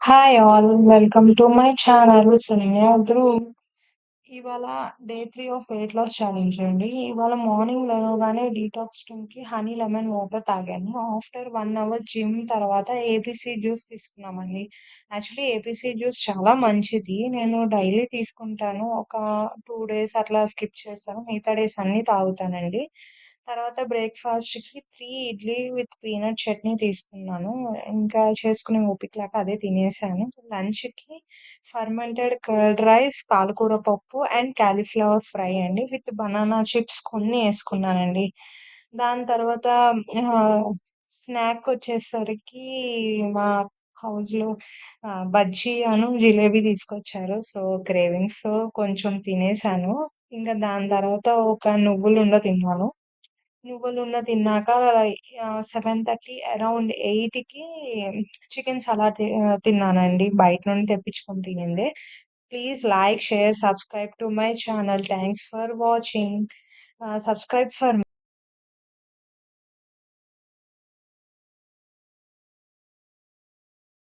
Hi all welcome to my channel Suniya Dhruv. ఇవాళ day 3 of weight loss challenge అండి. ఇవాళ morning లేవగానే డీటాక్స్ కి హనీ లెమన్ వాటర్ తాగాను. ఆఫ్టర్ 1 అవర్ జిమ్ తర్వాత ఏబీసీ జ్యూస్ తీసుకున్నామండి. యాక్చువల్లీ ఏబీసీ జ్యూస్ చాలా మంచిది. నేను డైలీ తీసుకుంటాను. ఒక 2 డేస్ అట్లా స్కిప్ చేస్తాను. మిగతా డేస్ అన్నీ తాగుతానండి. తర్వాత బ్రేక్‌ఫాస్ట్‌కి 3 ఇడ్లీ విత్ పీనట్ చట్నీ తీసుకున్నాను. ఇంకా చేసుకునే ఓపిక లేక అదే తినేసాను. లంచ్‌కి ఫర్మెంటెడ్ కర్డ్ రైస్, పాలకూర పప్పు అండ్ కాలీఫ్లవర్ ఫ్రై అండి. విత్ బనానా చిప్స్ కొన్ని యేసుకున్నానండి. దాని తర్వాత స్నాకొచ్చేసరికి మా హౌస్‌లో బజ్జీ జిలేబీ తీసుకొచ్చారు. సో, క్రేవింగ్స్‌తో కొంచెం తినేసాను. ఇంకా దాని తర్వాత ఒక నువ్వులుండ తిన్నాను. నువ్వులున్న తిన్నాక 7:30 అరౌండ్ 8కి చికెన్ సలాడ్ తిన్నానండి. బయట నుండి తెప్పించుకొని తినిందే. Please like, share, subscribe to my channel. Thanks for watching. Subscribe for